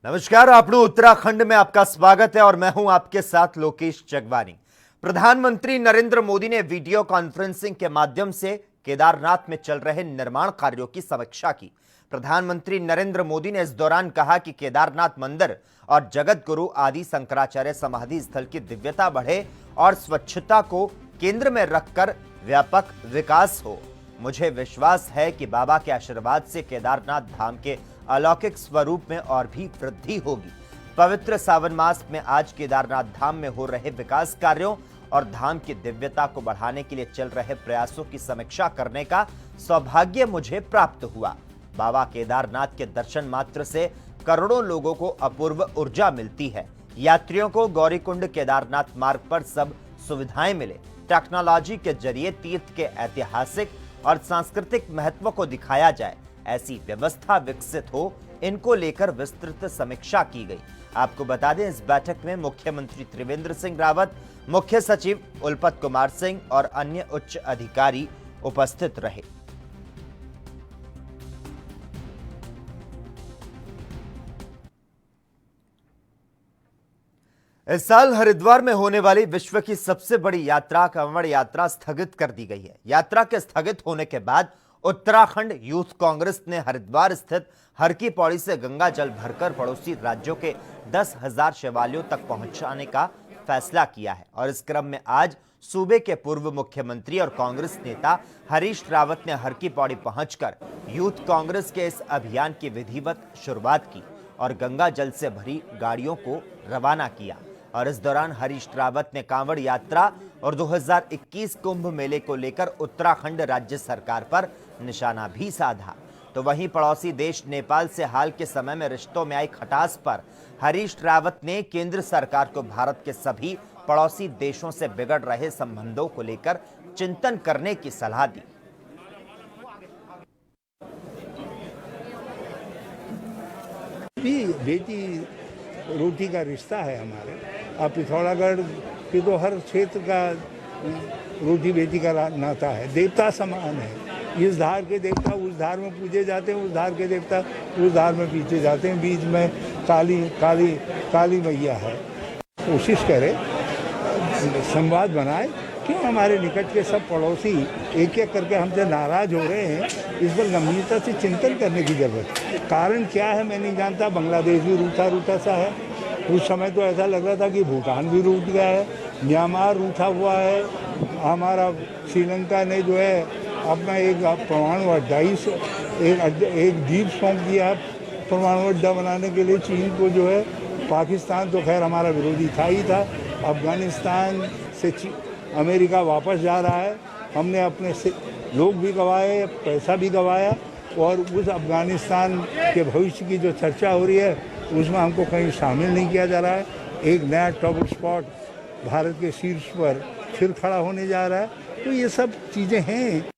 नमस्कार, आपनू उत्तराखंड में आपका स्वागत है और मैं हूं आपके साथ लोकेश जगवानी। प्रधानमंत्री नरेंद्र मोदी ने वीडियो कॉन्फ्रेंसिंग के माध्यम से केदारनाथ में चल रहे निर्माण कार्यों की समीक्षा की। प्रधानमंत्री नरेंद्र मोदी ने इस दौरान कहा कि केदारनाथ मंदिर और जगत गुरु आदि शंकराचार्य समाधि स्थल की दिव्यता बढ़े और स्वच्छता को केंद्र में रखकर व्यापक विकास हो। मुझे विश्वास है कि बाबा के आशीर्वाद से केदारनाथ धाम के अलौकिक स्वरूप में और भी वृद्धि होगी। पवित्र सावन मास में आज केदारनाथ धाम में हो रहे विकास कार्यों और धाम की दिव्यता को बढ़ाने के लिए चल रहे प्रयासों की समीक्षा करने का सौभाग्य मुझे प्राप्त हुआ। बाबा केदारनाथ के दर्शन मात्र से करोड़ों लोगों को अपूर्व ऊर्जा मिलती है। यात्रियों को गौरीकुंड केदारनाथ मार्ग पर सब सुविधाएं मिले, टेक्नोलॉजी के जरिए तीर्थ के ऐतिहासिक और सांस्कृतिक महत्व को दिखाया जाए, ऐसी व्यवस्था विकसित हो, इनको लेकर विस्तृत समीक्षा की गई। आपको बता दें, इस बैठक में मुख्यमंत्री त्रिवेंद्र सिंह रावत, मुख्य सचिव उल्पत कुमार सिंह और अन्य उच्च अधिकारी उपस्थित रहे। इस साल हरिद्वार में होने वाली विश्व की सबसे बड़ी यात्रा कांवड़ यात्रा स्थगित कर दी गई है। यात्रा के स्थगित होने के बाद उत्तराखंड यूथ कांग्रेस ने हरिद्वार स्थित हर की पौड़ी से गंगा जल भरकर पड़ोसी राज्यों के 10,000 शिवालयों तक पहुंचाने का फैसला किया है और इस क्रम में आज सूबे के पूर्व मुख्यमंत्री और कांग्रेस नेता हरीश रावत ने हर की पौड़ी पहुंचकर यूथ कांग्रेस के इस अभियान की विधिवत शुरुआत की और गंगा जल से भरी गाड़ियों को रवाना किया। और इस दौरान हरीश रावत ने कांवड़ यात्रा और 2021 कुंभ मेले को लेकर उत्तराखंड राज्य सरकार पर निशाना भी साधा। तो वहीं पड़ोसी देश नेपाल से हाल के समय में रिश्तों में आई खटास पर हरीश रावत ने केंद्र सरकार को भारत के सभी पड़ोसी देशों से बिगड़ रहे संबंधों को लेकर चिंतन करने की सलाह दी। बेटी रोटी का रिश्ता है हमारे। अब पिथौरागढ़ की तो हर क्षेत्र का रोटी बेटी का नाता है, देवता समान है। इस धार के देवता उस धार में पूजे जाते हैं, उस धार के देवता उस धार में पूजे जाते हैं। बीच में काली मैया है। कोशिश करें, संवाद बनाए। क्यों हमारे निकट के सब पड़ोसी एक एक करके हमसे नाराज हो रहे हैं, इस पर गंभीरता से चिंतन करने की जरूरत है। कारण क्या है मैं नहीं जानता। बांग्लादेश भी रूठा सा है। उस समय तो ऐसा लग रहा था कि भूटान भी रूठ गया है, म्यांमार रूठा हुआ है। हमारा श्रीलंका ने जो है अपना एक परमाणु अड्डा ही एक द्वीप सौंप दिया है परमाणु अड्डा बनाने के लिए चीन को जो है। पाकिस्तान तो खैर हमारा विरोधी था ही था। अफगानिस्तान से अमेरिका वापस जा रहा है। हमने अपने से लोग भी गंवाए, पैसा भी गंवाया और उस अफगानिस्तान के भविष्य की जो चर्चा हो रही है उसमें हमको कहीं शामिल नहीं किया जा रहा है। एक नया टॉप स्पॉट भारत के शीर्ष पर फिर खड़ा होने जा रहा है। तो ये सब चीज़ें हैं।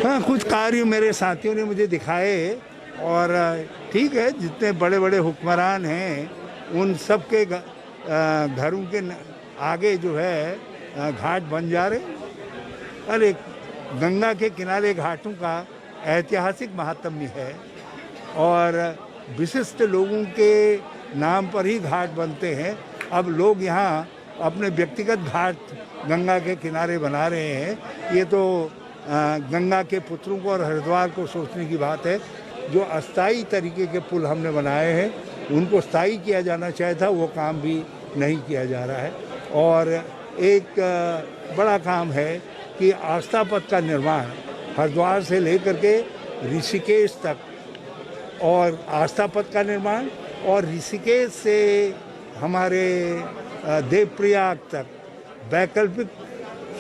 हाँ, कुछ कार्य मेरे साथियों ने मुझे दिखाए और ठीक है, जितने बड़े बड़े हुक्मरान हैं उन सब के घरों के आगे जो है घाट बन जा रहे। अरे गंगा के किनारे घाटों का ऐतिहासिक महात्म्य है और विशिष्ट लोगों के नाम पर ही घाट बनते हैं। अब लोग यहाँ अपने व्यक्तिगत घाट गंगा के किनारे बना रहे हैं। ये तो गंगा के पुत्रों को और हरिद्वार को सोचने की बात है। जो अस्थायी तरीके के पुल हमने बनाए हैं उनको स्थायी किया जाना चाहिए था, वो काम भी नहीं किया जा रहा है। और एक बड़ा काम है कि आस्था पथ का निर्माण हरिद्वार से लेकर के ऋषिकेश तक और आस्था पथ का निर्माण और ऋषिकेश से हमारे देवप्रयाग तक वैकल्पिक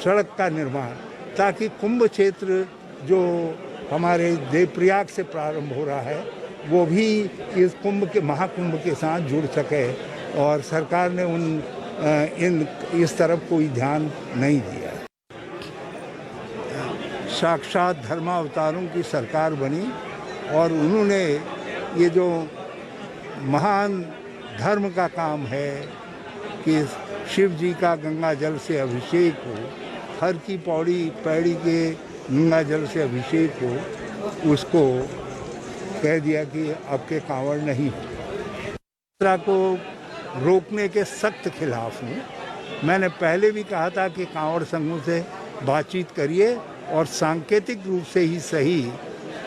सड़क का निर्माण, ताकि कुंभ क्षेत्र जो हमारे देवप्रयाग से प्रारंभ हो रहा है वो भी इस कुंभ के महाकुंभ के साथ जुड़ सके। और सरकार ने इस तरफ कोई ध्यान नहीं दिया। साक्षात धर्मावतारों की सरकार बनी और उन्होंने ये जो महान धर्म का काम है कि शिव जी का गंगा जल से अभिषेक हो, हर की पौड़ी पैड़ी के गंगा जल से अभिषेक हो, उसको कह दिया कि अब के कांवड़ नहीं हो। यात्रा को रोकने के सख्त खिलाफ हूँ। मैंने पहले भी कहा था कि कांवड़ संघों से बातचीत करिए और सांकेतिक रूप से ही सही,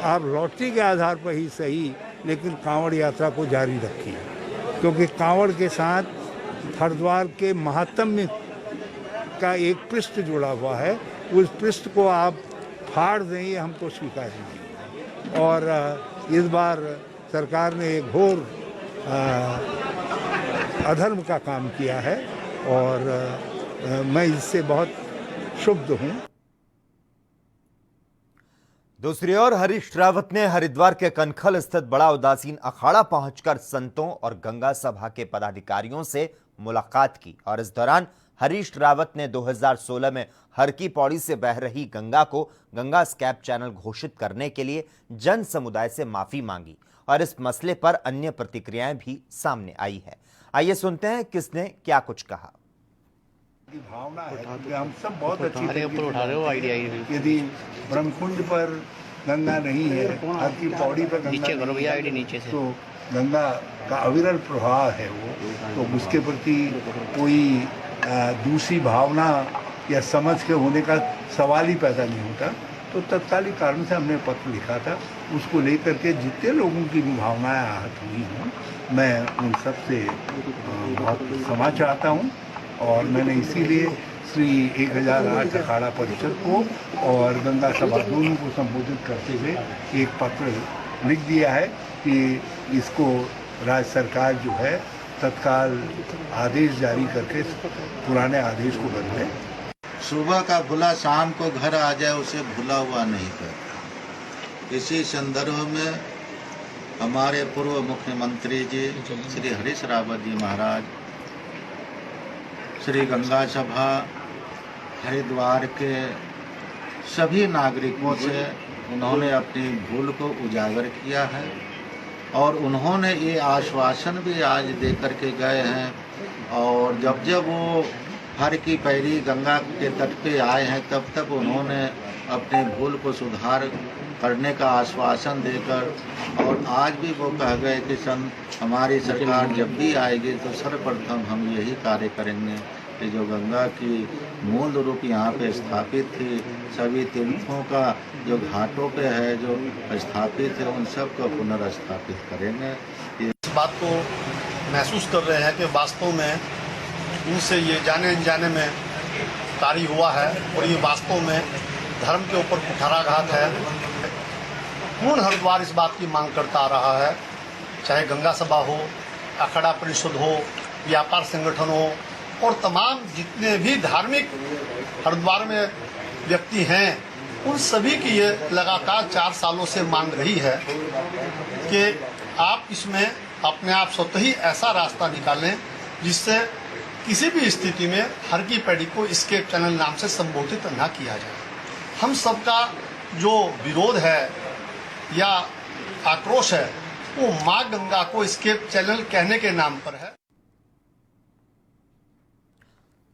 आप लॉटरी के आधार पर ही सही, लेकिन कांवड़ यात्रा को जारी रखिए, क्योंकि कांवड़ के साथ हरिद्वार के महात्म्य का एक पृष्ठ जुड़ा हुआ है। उस पृष्ठ को आप फाड़ दें, ये हमको स्वीकार नहीं। और इस बार सरकार ने एक घोर अधर्म का काम किया है और मैं इससे बहुत क्षुब्ध हूँ। दूसरी ओर हरीश रावत ने हरिद्वार के कनखल स्थित बड़ा उदासीन अखाड़ा पहुंचकर संतों और गंगा सभा के पदाधिकारियों से मुलाकात की और इस दौरान हरीश रावत ने 2016 में हर की पौड़ी से बह रही गंगा को गंगा स्कैप चैनल घोषित करने के लिए जन समुदाय से माफी मांगी और इस मसले पर अन्य प्रतिक्रियाएं भी सामने आई है। आइए सुनते हैं किसने क्या कुछ कहा। भावना है कि हम सब बहुत अच्छी यदि ब्रह्मकुंड पर गंगा नहीं है, हर की पौड़ी पर गंगा नहीं है, तो गंगा का अविरल प्रवाह है वो, तो उसके प्रति कोई दूसरी भावना या समझ के होने का सवाल ही पैदा नहीं होता। तो तत्कालिक कारण से हमने पत्र लिखा था, उसको लेकर के जितने लोगों की भी भावनाएं आहत हुई हों, मैं उन सब से बहुत क्षमा चाहता हूँ और मैंने इसीलिए श्री 1008 अखाड़ा परिषद को और गंगा सभा दोनों को संबोधित करते हुए एक पत्र लिख दिया है कि इसको राज्य सरकार जो है तत्काल आदेश जारी करके पुराने आदेश को बदले। सुबह का भूला शाम को घर आ जाए उसे भूला हुआ नहीं करता। इसी संदर्भ में हमारे पूर्व मुख्यमंत्री जी श्री हरीश रावत जी महाराज श्री गंगा सभा हरिद्वार के सभी नागरिकों से उन्होंने अपनी भूल को उजागर किया है और उन्होंने ये आश्वासन भी आज दे करके गए हैं और जब जब वो हर की पैरी गंगा के तट पे आए हैं तब तक उन्होंने अपने भूल को सुधार करने का आश्वासन देकर और आज भी वो कह गए कि हमारी सरकार जब भी आएगी तो सर्वप्रथम हम यही कार्य करेंगे कि जो गंगा की मूल रूप यहाँ पे स्थापित थी, सभी तीर्थों का जो घाटों पे है जो स्थापित है उन सब को पुनर्स्थापित करेंगे। इस बात को महसूस कर रहे हैं कि वास्तव में उनसे ये जाने अनजाने में कार्य हुआ है और ये वास्तव में धर्म के ऊपर कुठाराघात है। पूर्ण हरिद्वार इस बात की मांग करता आ रहा है, चाहे गंगा सभा हो, अखाड़ा परिषद हो, व्यापार संगठन हो और तमाम जितने भी धार्मिक हरिद्वार में व्यक्ति हैं, उन सभी की ये लगातार 4 सालों से मांग रही है कि आप इसमें अपने आप स्वतः ही ऐसा रास्ता निकालें जिससे किसी भी स्थिति में हर की पैड़ी को स्केप चैनल नाम से संबोधित न किया जाए। हम सबका जो विरोध है या आक्रोश है वो माँ गंगा को स्केप चैनल कहने के नाम पर है।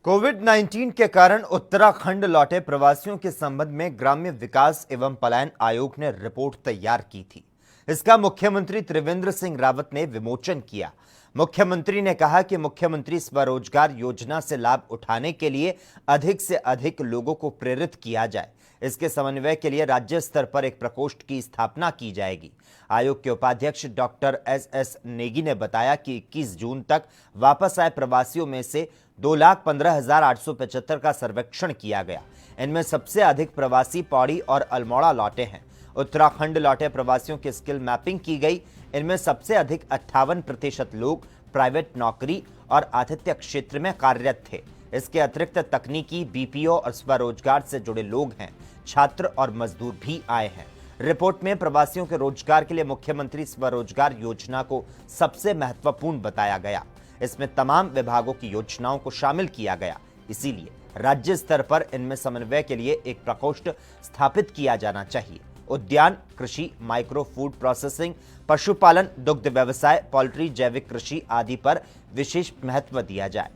कोविड-19 के कारण उत्तराखंड लौटे प्रवासियों के संबंध में ग्राम्य विकास एवं पलायन आयोग ने रिपोर्ट तैयार की थी। इसका मुख्यमंत्री त्रिवेंद्र सिंह रावत ने विमोचन किया। मुख्यमंत्री ने कहा कि मुख्यमंत्री स्वरोजगार योजना से लाभ उठाने के लिए अधिक से अधिक लोगों को प्रेरित किया जाए। इसके समन्वय के लिए राज्य स्तर पर एक प्रकोष्ठ की स्थापना की जाएगी। आयोग के उपाध्यक्ष डॉक्टर एस नेगी ने बताया कि 21 जून तक वापस आए प्रवासियों में से 2,15,875 का सर्वेक्षण किया गया। इनमें सबसे अधिक प्रवासी पौड़ी और अल्मोड़ा लौटे हैं। उत्तराखंड लौटे प्रवासियों की स्किल मैपिंग की गई। इनमें सबसे अधिक 58% लोग प्राइवेट नौकरी और आतिथ्य क्षेत्र में कार्यरत थे। इसके अतिरिक्त तकनीकी, बीपीओ और स्वरोजगार से जुड़े लोग हैं। छात्र और मजदूर भी आए हैं। रिपोर्ट में प्रवासियों के रोजगार के लिए मुख्यमंत्री स्वरोजगार योजना को सबसे महत्वपूर्ण बताया गया। इसमें तमाम विभागों की योजनाओं को शामिल किया गया। इसीलिए राज्य स्तर पर इनमें समन्वय के लिए एक प्रकोष्ठ स्थापित किया जाना चाहिए। उद्यान, कृषि, माइक्रो फूड प्रोसेसिंग, पशुपालन, दुग्ध व्यवसाय, पोल्ट्री, जैविक कृषि आदि पर विशेष महत्व दिया जाए।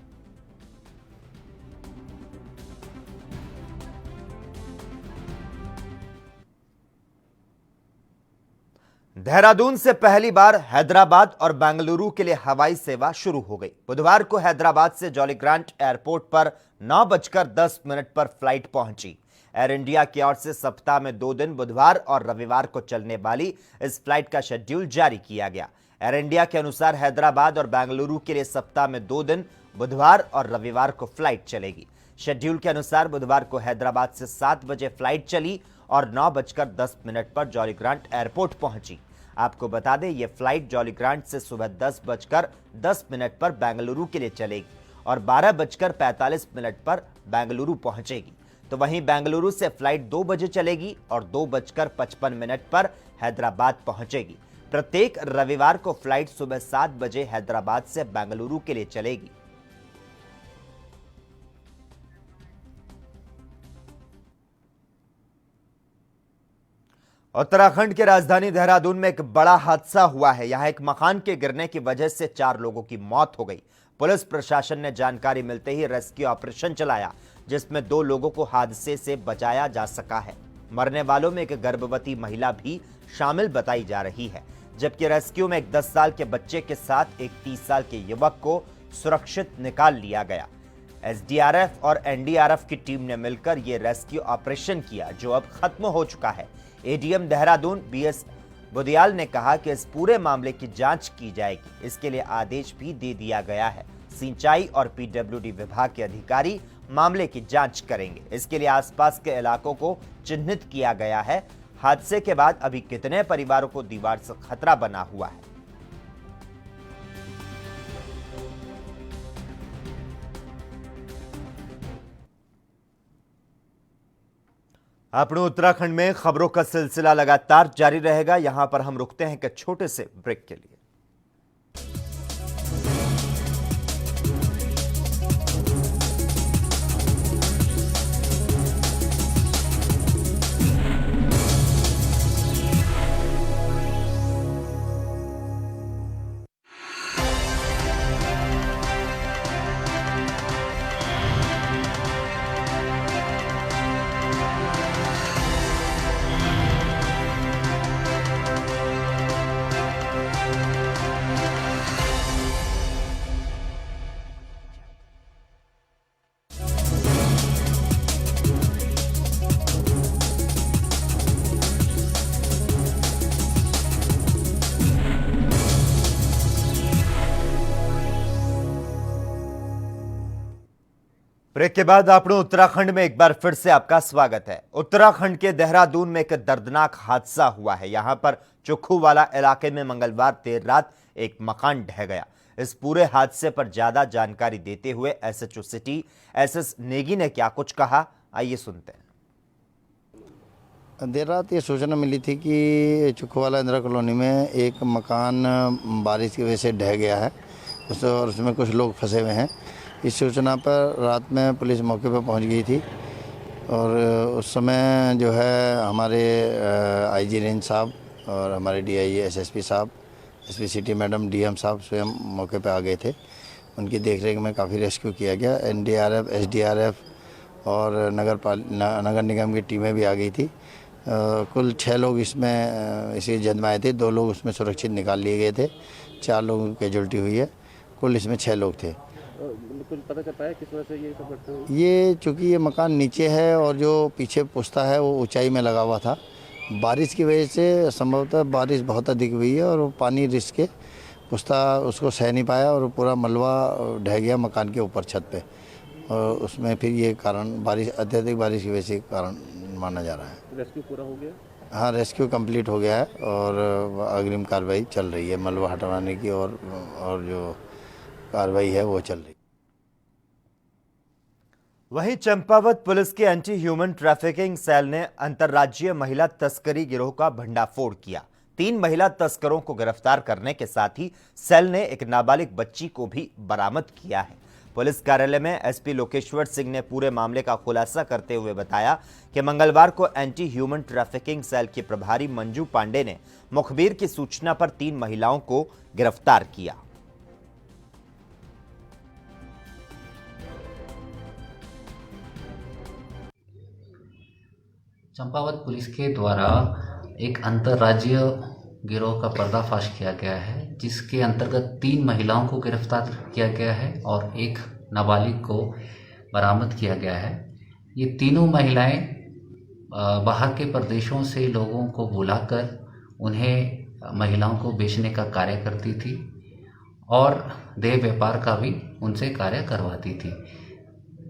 देहरादून से पहली बार हैदराबाद और बेंगलुरु के लिए हवाई सेवा शुरू हो गई। बुधवार को हैदराबाद से जॉलीग्रांट एयरपोर्ट पर 9:10 पर फ्लाइट पहुंची। एयर इंडिया की ओर से सप्ताह में 2 दिन बुधवार और रविवार को चलने वाली इस फ्लाइट का शेड्यूल जारी किया गया। एयर इंडिया के अनुसार हैदराबाद और बेंगलुरु के लिए सप्ताह में 2 दिन बुधवार और रविवार को फ्लाइट चलेगी। शेड्यूल के अनुसार बुधवार को हैदराबाद से 7 बजे फ्लाइट चली और 9:10 पर जॉलीग्रांट एयरपोर्ट पहुंची। आपको बता दें, यह फ्लाइट जॉलीग्रांट से सुबह 10:10 पर बेंगलुरु के लिए चलेगी और 12:45 पर बेंगलुरु पहुंचेगी। तो वहीं बेंगलुरु से फ्लाइट 2 बजे चलेगी और 2:55 पर हैदराबाद पहुंचेगी। प्रत्येक रविवार को फ्लाइट सुबह 7 बजे हैदराबाद से बेंगलुरु के लिए चलेगी। उत्तराखंड के राजधानी देहरादून में एक बड़ा हादसा हुआ है। यहां एक मकान के गिरने की वजह से 4 लोगों की मौत हो गई। पुलिस प्रशासन ने जानकारी मिलते ही रेस्क्यू ऑपरेशन चलाया, जिसमें 2 लोगों को हादसे से बचाया जा सका है। मरने वालों में एक गर्भवती महिला भी शामिल बताई जा रही है, जबकि रेस्क्यू में एक 10 साल के बच्चे के साथ एक 30 साल के युवक को सुरक्षित निकाल लिया गया। एसडीआरएफ और एनडीआरएफ की टीम ने मिलकर यह रेस्क्यू ऑपरेशन किया, जो अब खत्म हो चुका है। एडीएम देहरादून बीएस बुदियाल ने कहा कि इस पूरे मामले की जांच की जाएगी। इसके लिए आदेश भी दे दिया गया है। सिंचाई और पीडब्ल्यूडी विभाग के अधिकारी मामले की जांच करेंगे। इसके लिए आसपास के इलाकों को चिन्हित किया गया है। हादसे के बाद अभी कितने परिवारों को दीवार से खतरा बना हुआ है? अपने उत्तराखंड में खबरों का सिलसिला लगातार जारी रहेगा। यहां पर हम रुकते हैं एक छोटे से ब्रेक के लिए। ब्रेक के बाद आपने उत्तराखंड में एक बार फिर से आपका स्वागत है। उत्तराखंड के देहरादून में एक दर्दनाक हादसा हुआ है। यहां पर चुखूवाला इलाके में मंगलवार देर रात एक मकान ढह गया। इस पूरे हादसे पर ज्यादा जानकारी देते हुए एसएचओ सिटी एसएस नेगी ने क्या कुछ कहा, आइए सुनते हैं। देर रात ये सूचना मिली थी कि चुखवाला इंदिरा कॉलोनी में एक मकान बारिश की वजह से ढह गया है और उसमें कुछ लोग फंसे हुए हैं। इस सूचना पर रात में पुलिस मौके पर पहुंच गई थी और उस समय जो है हमारे आईजी रेंज साहब और हमारे डीआईजी एसएसपी साहब, एसपी सिटी मैडम, डीएम साहब स्वयं मौके पर आ गए थे। उनकी देखरेख में काफ़ी रेस्क्यू किया गया। एनडीआरएफ, एसडीआरएफ और नगर निगम की टीमें भी आ गई थी। कुल 6 लोग इसमें इसी जद में आए थे। 2 लोग उसमें सुरक्षित निकाल लिए गए थे। 4 लोगों की कैजुअल्टी हुई है। कुल इसमें 6 लोग थे। कुछ पता चल पाया किस वजह से ये सब घटना हुई? ये चूँकि ये मकान नीचे है और जो पीछे पुश्ता है वो ऊंचाई में लगा हुआ था। बारिश की वजह से संभवतः बारिश बहुत अधिक हुई है और वो पानी रिस के पुश्ता उसको सह नहीं पाया और पूरा मलबा ढह गया मकान के ऊपर छत पे। और उसमें फिर ये कारण बारिश, अत्यधिक बारिश की वजह से कारण माना जा रहा है। रेस्क्यू पूरा हो गया? हाँ, रेस्क्यू कंप्लीट हो गया है और अग्रिम कार्रवाई चल रही है। मलबा हटवाने की और जो कार्रवाई है वो चल रही है। वहीं चंपावत पुलिस के एंटी ह्यूमन ट्रैफिकिंग सेल ने अंतर्राज्यीय महिला तस्करी गिरोह का भंडाफोड़ किया। 3 महिला तस्करों को गिरफ्तार करने के साथ ही सेल ने एक नाबालिग बच्ची को भी बरामद किया है। पुलिस कार्यालय में एसपी लोकेश्वर सिंह ने पूरे मामले का खुलासा करते हुए बताया कि मंगलवार को एंटी ह्यूमन ट्रैफिकिंग सेल के प्रभारी मंजू पांडे ने मुखबिर की सूचना पर 3 महिलाओं को गिरफ्तार किया। चंपावत पुलिस के द्वारा एक अंतर्राज्यीय गिरोह का पर्दाफाश किया गया है, जिसके अंतर्गत 3 महिलाओं को गिरफ्तार किया गया है और एक नाबालिग को बरामद किया गया है। ये तीनों महिलाएं बाहर के प्रदेशों से लोगों को बुलाकर उन्हें महिलाओं को बेचने का कार्य करती थी और देह व्यापार का भी उनसे कार्य करवाती थी।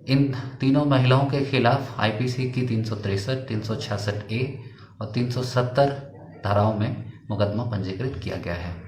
इन तीनों महिलाओं के खिलाफ आईपीसी की 363, 366A और 370 धाराओं में मुकदमा पंजीकृत किया गया है।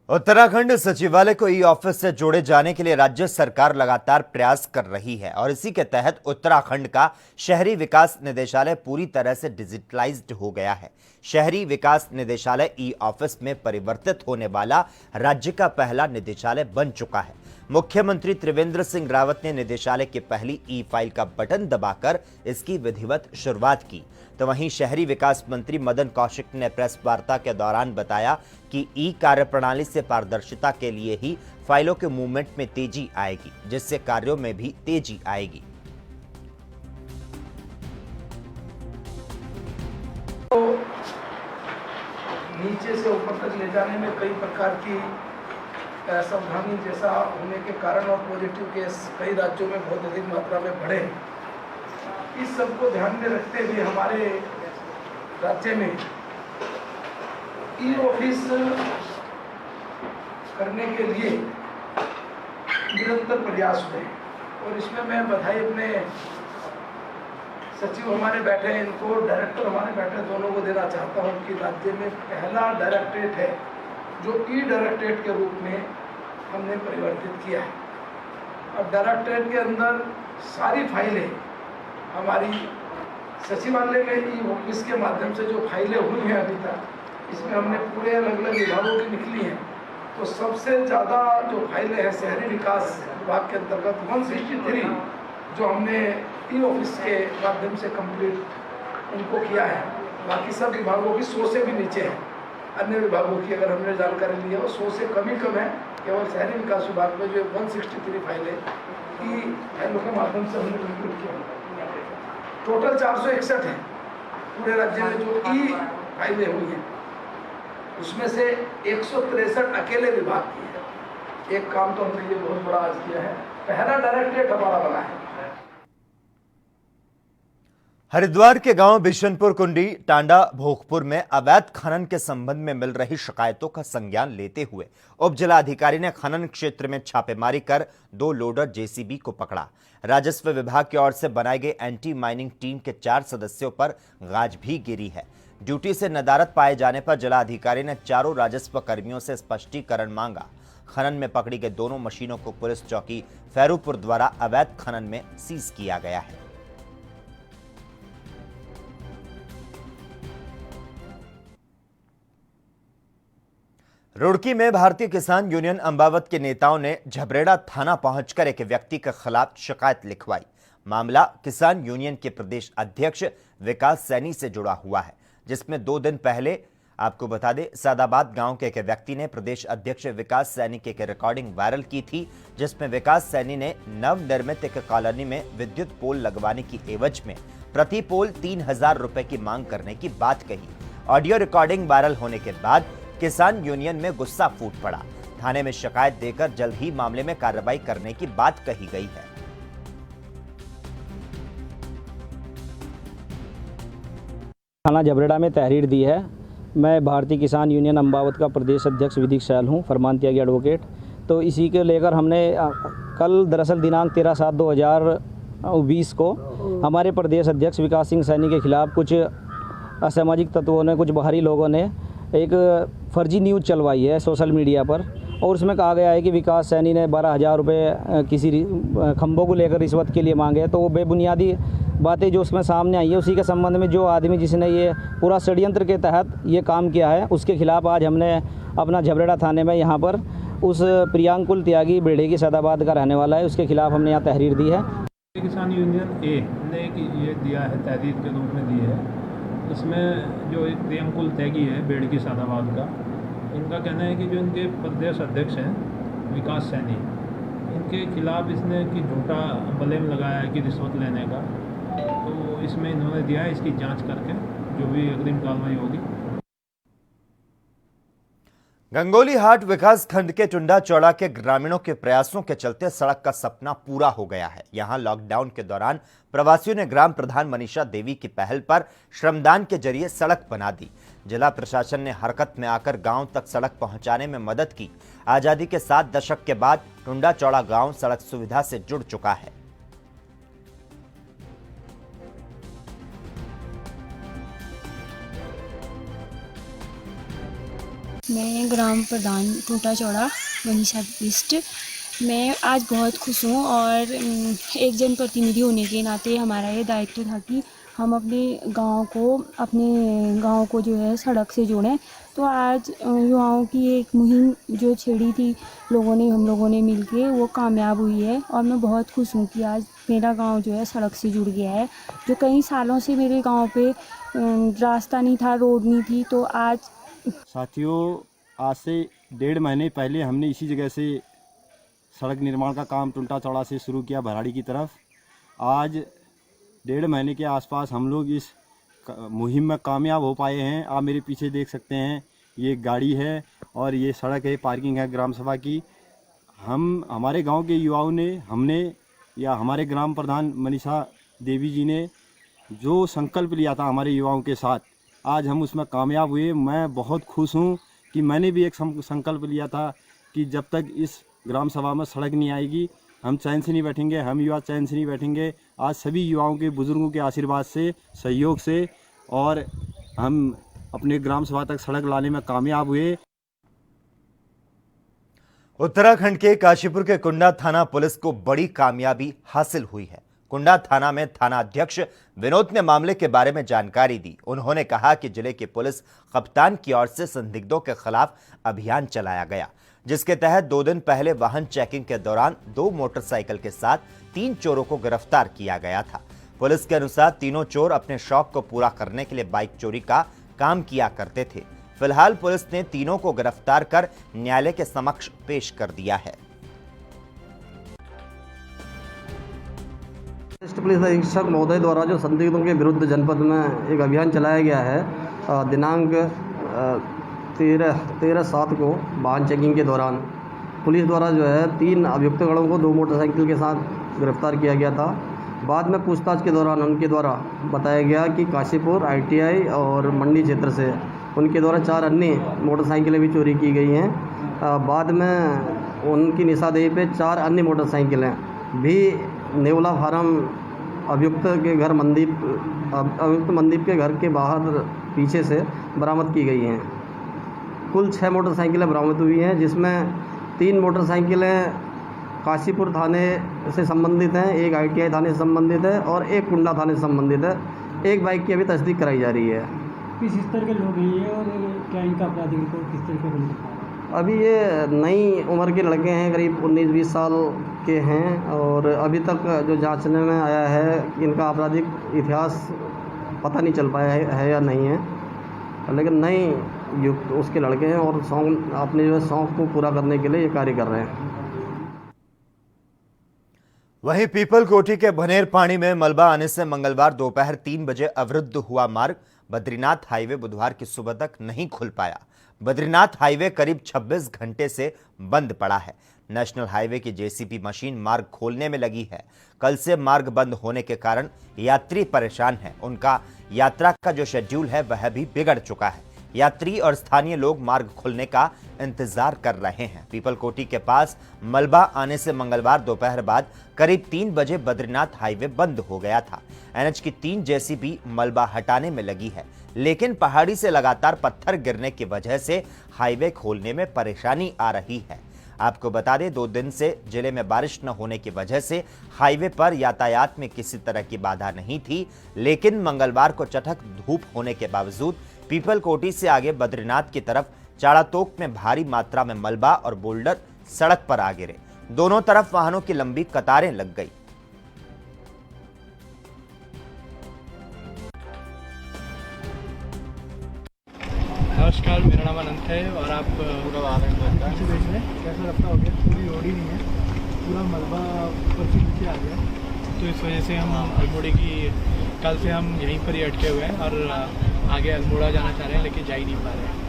उत्तराखंड सचिवालय को ई ऑफिस से जोड़े जाने के लिए राज्य सरकार लगातार प्रयास कर रही है और इसी के तहत उत्तराखंड का शहरी विकास निदेशालय पूरी तरह से डिजिटलाइज्ड हो गया है। शहरी विकास निदेशालय ई ऑफिस में परिवर्तित होने वाला राज्य का पहला निदेशालय बन चुका है। मुख्यमंत्री त्रिवेंद्र सिंह रावत ने निदेशालय की पहली ई फाइल का बटन दबाकर इसकी विधिवत शुरुआत की, तो वहीं शहरी विकास मंत्री मदन कौशिक ने प्रेस वार्ता के दौरान बताया कि ई कार्यप्रणाली से पारदर्शिता के लिए ही फाइलों के मूवमेंट में तेजी आएगी, जिससे कार्यों में भी तेजी आएगी। तो नीचे से ऊपर तक ले जाने में कई प्रकार की सावधानी जैसा होने के कारण और पॉजिटिव केस कई राज्यों में बहुत अधिक मात्रा में बढ़े। इस सब को ध्यान में रखते हुए हमारे राज्य में ई ऑफिस करने के लिए निरंतर प्रयास हुए और इसमें मैं बधाई अपने सचिव हमारे बैठे हैं, इनको डायरेक्टर हमारे बैठे दोनों को देना चाहता हूं कि राज्य में पहला डायरेक्टरेट है जो ई डायरेक्टरेट के रूप में हमने परिवर्तित किया है। अब डायरेक्टरेट के अंदर सारी फाइलें हमारी सचिवालय में ई ऑफिस के माध्यम से जो फाइलें हुई हैं अभी तक, इसमें हमने पूरे अलग अलग विभागों की निकली हैं। तो सबसे ज़्यादा जो फाइलें हैं शहरी विकास विभाग के अंतर्गत 163 जो हमने ई ऑफिस के माध्यम से कंप्लीट उनको किया है। बाकी सब विभागों की 100 से भी नीचे है। अन्य विभागों की अगर हमने जानकारी ली है वो 100 से कम ही कम है। केवल शहरी विकास विभाग में जो 163 फाइलें ई फाइलों के माध्यम से हमने कंप्लीट किया। टोटल 461 है पूरे राज्य में जो ई फाइलें हुई हैं, उसमें से 163 अकेले विभाग की है। एक काम तो हमने ये बहुत बड़ा आज किया है, पहला डायरेक्टरेट हमारा बना है। हरिद्वार के गांव बिशनपुर कुंडी टांडा भोगपुर में अवैध खनन के संबंध में मिल रही शिकायतों का संज्ञान लेते हुए उप जिलाधिकारी ने खनन क्षेत्र में छापेमारी कर 2 लोडर जेसीबी को पकड़ा। राजस्व विभाग की ओर से बनाई गई एंटी माइनिंग टीम के 4 सदस्यों पर गाज भी गिरी है। ड्यूटी से नदारद पाए जाने पर जिलाधिकारी ने चारों राजस्व कर्मियों से स्पष्टीकरण मांगा। खनन में पकड़ी गई दोनों मशीनों को पुलिस चौकी फैरूपुर द्वारा अवैध खनन में सीज किया गया है। रुड़की में भारतीय किसान यूनियन अम्बावत के नेताओं ने झबरेड़ा थाना पहुंचकर एक व्यक्ति के खिलाफ शिकायत लिखवाई। मामला किसान यूनियन के प्रदेश अध्यक्ष विकास सैनी से जुड़ा हुआ है, जिसमें 2 दिन पहले आपको बता दें सादाबाद गांव के एक व्यक्ति ने प्रदेश अध्यक्ष विकास सैनी की एक रिकॉर्डिंग वायरल की थी, जिसमें विकास सैनी ने नवनिर्मित एक कॉलोनी में विद्युत पोल लगवाने की एवज में प्रति पोल 3000 रुपए की मांग करने की बात कही। ऑडियो रिकॉर्डिंग वायरल होने के बाद किसान यूनियन में गुस्सा फूट पड़ा। थाने में शिकायत देकर जल्द ही मामले में कार्रवाई करने की बात कही गई है। थाना झबरेड़ा में तहरीर दी है। मैं भारतीय किसान यूनियन अम्बावत का प्रदेश अध्यक्ष विधिक सैल हूँ, फरमान त्यागी एडवोकेट। तो इसी के लेकर हमने कल दरअसल दिनांक 13/7/2020 को हमारे प्रदेश अध्यक्ष विकास सिंह सैनी के खिलाफ कुछ असामाजिक तत्वों ने, कुछ बाहरी लोगों ने एक फर्जी न्यूज़ चलवाई है सोशल मीडिया पर, और उसमें कहा गया है कि विकास सैनी ने 12,000 रुपये किसी खंभों को लेकर रिश्वत के लिए मांगे। तो वो बेबुनियादी बातें जो उसमें सामने आई है, उसी के संबंध में जो आदमी जिसने ये पूरा षड्यंत्र के तहत ये काम किया है, उसके खिलाफ आज हमने अपना झबरेड़ा थाने में यहाँ पर उस प्रियांकुल त्यागी बेड़े की सदाबाद का रहने वाला है, उसके खिलाफ हमने यहाँ तहरीर दी है। किसान यूनियन ए ने ये दिया है, तहरीर के रूप में दी है। इसमें जो एक प्रियांकुल त्यागी है बेड़ की सदाबाद का, इनका कहना है कि जो इनके प्रदेश अध्यक्ष हैं विकास सैनी, इनके खिलाफ इसने कि झूठा ब्लेम लगाया है कि रिश्वत लेने का। तो इसमें इन्होंने दिया है, इसकी जांच करके जो भी अग्रिम कार्रवाई होगी। गंगोली हाट विकास खंड के टुंडा चौड़ा के ग्रामीणों के प्रयासों के चलते सड़क का सपना पूरा हो गया है। यहां लॉकडाउन के दौरान प्रवासियों ने ग्राम प्रधान मनीषा देवी की पहल पर श्रमदान के जरिए सड़क बना दी। जिला प्रशासन ने हरकत में आकर गांव तक सड़क पहुंचाने में मदद की। आजादी के 7 दशक के बाद टुंडा चौड़ा गांव सड़क सुविधा से जुड़ चुका है। मैं ग्राम प्रधान टूटा चौड़ा मनीषा बिस्ट। मैं आज बहुत खुश हूँ और एक जनप्रतिनिधि होने के नाते हमारा ये दायित्व था कि हम अपने गांव को जो है सड़क से जोड़ें। तो आज युवाओं की एक मुहिम जो छेड़ी थी हम लोगों ने मिलके वो कामयाब हुई है और मैं बहुत खुश हूँ कि आज मेरा गांव जो है सड़क से जुड़ गया है। जो कई सालों से मेरे गांव पे रास्ता नहीं था, रोड नहीं थी, तो आज साथियों आज से 1.5 महीने पहले हमने इसी जगह से सड़क निर्माण का काम टुंटा चौड़ा से शुरू किया भराड़ी की तरफ। आज 1.5 महीने के आसपास हम लोग इस मुहिम में कामयाब हो पाए हैं। आप मेरे पीछे देख सकते हैं, ये गाड़ी है और ये सड़क है, पार्किंग है ग्राम सभा की। हमारे गांव के युवाओं ने हमारे ग्राम प्रधान मनीषा देवी जी ने जो संकल्प लिया था हमारे युवाओं के साथ, आज हम उसमें कामयाब हुए। मैं बहुत खुश हूँ कि मैंने भी एक संकल्प लिया था कि जब तक इस ग्राम सभा में सड़क नहीं आएगी हम चैन से नहीं बैठेंगे, हम युवा चैन से नहीं बैठेंगे। आज सभी युवाओं के बुजुर्गों के आशीर्वाद से, सहयोग से और हम अपने ग्राम सभा तक सड़क लाने में कामयाब हुए। उत्तराखंड के काशीपुर के कुंडा थाना पुलिस को बड़ी कामयाबी हासिल हुई है। कुंडा थाना में थाना अध्यक्ष विनोद ने मामले के बारे में जानकारी दी। उन्होंने कहा कि जिले की पुलिस कप्तान की ओर से संदिग्धों के खिलाफ अभियान चलाया गया, जिसके तहत 2 दिन पहले वाहन चेकिंग के दौरान 2 मोटरसाइकिल के साथ 3 चोरों को गिरफ्तार किया गया था। पुलिस के अनुसार तीनों चोर अपने शौक को पूरा करने के लिए बाइक चोरी का काम किया करते थे। फिलहाल पुलिस ने तीनों को गिरफ्तार कर न्यायालय के समक्ष पेश कर दिया है। वरिष्ठ पुलिस अधीक्षक महोदय द्वारा जो संदिग्धों के विरुद्ध जनपद में एक अभियान चलाया गया है, दिनांक 13/7 को वाहन चेकिंग के दौरान पुलिस द्वारा जो है 3 अभियुक्तगणों को 2 मोटरसाइकिल के साथ गिरफ्तार किया गया था। बाद में पूछताछ के दौरान उनके द्वारा बताया गया कि काशीपुर, ITI और मंडी क्षेत्र से उनके द्वारा 4 अन्य मोटरसाइकिलें भी चोरी की गई हैं। बाद में उनकी निशानदेही पे 4 अन्य मोटरसाइकिलें भी नेवला फार्म अभियुक्त मनदीप के घर के बाहर पीछे से बरामद की गई हैं। कुल 6 मोटरसाइकिलें बरामद हुई हैं, जिसमें 3 मोटरसाइकिलें काशीपुर थाने से संबंधित हैं, 1 ITI थाने से संबंधित है और 1 कुंडा थाने से संबंधित है। 1 बाइक की अभी तस्दीक कराई जा रही है। किस स्तर के लोग हैं और क्या इनका आपराधिक रिकॉर्ड किस तरह का है? अभी ये नई उम्र के लड़के हैं, करीब 19-20 साल के हैं और अभी तक जो जांचने में आया है इनका आपराधिक इतिहास पता नहीं चल पाया है या नहीं है, लेकिन नई युक्त उसके लड़के हैं और अपने जो शौक़ को पूरा करने के लिए ये कार्य कर रहे हैं। वहीं पीपलकोटी के भनेर पानी में मलबा आने से मंगलवार दोपहर 3 बजे अवरुद्ध हुआ मार्ग बद्रीनाथ हाईवे बुधवार की सुबह तक नहीं खुल पाया। बद्रीनाथ हाईवे करीब 26 घंटे से बंद पड़ा है। नेशनल हाईवे की JCB मशीन मार्ग खोलने में लगी है। कल से मार्ग बंद होने के कारण यात्री परेशान हैं। उनका यात्रा का जो शेड्यूल है वह भी बिगड़ चुका है। यात्री और स्थानीय लोग मार्ग खुलने का इंतजार कर रहे हैं। पीपलकोटी के पास मलबा आने से मंगलवार दोपहर बाद करीब 3 बजे बद्रीनाथ हाईवे बंद हो गया था। NH की 3 JCB मलबा हटाने में लगी है, लेकिन पहाड़ी से लगातार पत्थर गिरने की वजह से हाईवे खोलने में परेशानी आ रही है। आपको बता दें, 2 दिन से जिले में बारिश न होने की वजह से हाईवे पर यातायात में किसी तरह की बाधा नहीं थी, लेकिन मंगलवार को चटक धूप होने के बावजूद पीपलकोटी से आगे बद्रीनाथ की तरफ चाड़ातोक में भारी मात्रा में मलबा और बोल्डर सड़क पर आ गिरे। दोनों तरफ वाहनों की लंबी कतारें लग गई। नमस्कार, मेरा नाम अनंत है और आप पूरा कैसा रफ्ता हो गया, पूरी रोड ही नहीं है, पूरा मलबा ऊपर से नीचे आ गया। तो इस वजह से हम अल्मोड़ी की कल से हम यहीं पर ही अटके हुए हैं और आगे अल्मोड़ा जाना चाह रहे हैं लेकिन जा ही नहीं पा रहे हैं।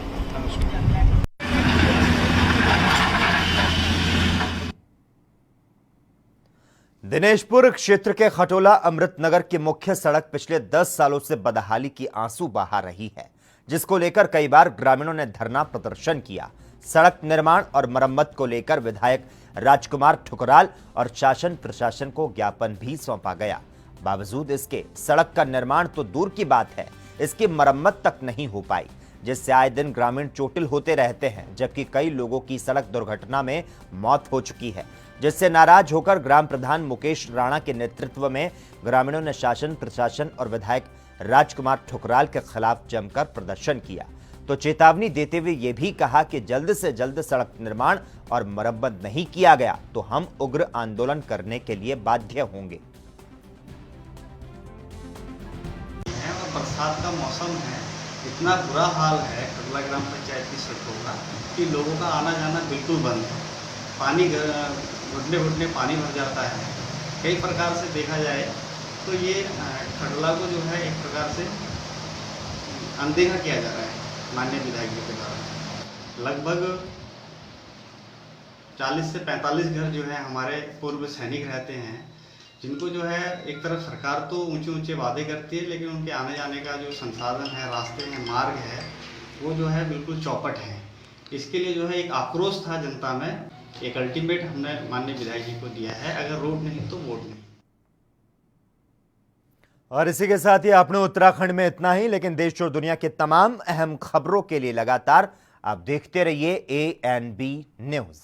दिनेशपुर क्षेत्र के खटोला अमृतनगर की मुख्य सड़क पिछले 10 सालों से बदहाली की आंसू बहा रही है, जिसको लेकर कई बार ग्रामीणों ने धरना प्रदर्शन किया। सड़क निर्माण और मरम्मत को लेकर विधायक राजकुमार ठुकराल और शासन प्रशासन को ज्ञापन भी सौंपा गया। बावजूद इसके सड़क का निर्माण तो दूर की बात है, इसकी मरम्मत तक नहीं हो पाई, जिससे आए दिन ग्रामीण चोटिल होते रहते हैं, जबकि कई लोगों की सड़क दुर्घटना में मौत हो चुकी है, जिससे नाराज होकर ग्राम प्रधान मुकेश राणा के नेतृत्व में ग्रामीणों ने शासन प्रशासन और विधायक राजकुमार ठुकराल के खिलाफ जमकर प्रदर्शन किया। तो चेतावनी देते हुए यह भी कहा कि जल्द से जल्द सड़क निर्माण और मरम्मत नहीं किया गया तो हम उग्र आंदोलन करने के लिए बाध्य होंगे। बरसात का मौसम है, इतना बुरा हाल है खटोला ग्राम पंचायत की सड़कों का कि लोगों का आना जाना बिल्कुल बंद है। पानी घुटने घुटने पानी भर जाता है। कई प्रकार से देखा जाए तो ये खटोला को जो है एक प्रकार से अनदेखा किया जा रहा है माननीय विधायक जी के द्वारा। लगभग 40 से 45 घर जो है हमारे पूर्व सैनिक रहते हैं, जिनको जो है एक तरफ सरकार तो ऊंचे ऊंचे वादे करती है, लेकिन उनके आने जाने का जो संसाधन है, रास्ते हैं, मार्ग है, वो जो है बिल्कुल चौपट है। इसके लिए जो है एक आक्रोश था जनता में। एक अल्टीमेट हमने माननीय विधायक जी को दिया है, अगर रोड नहीं तो वोट नहीं। और इसी के साथ ही आपने उत्तराखंड में इतना ही, लेकिन देश और दुनिया के तमाम अहम खबरों के लिए लगातार आप देखते रहिए ANB न्यूज़।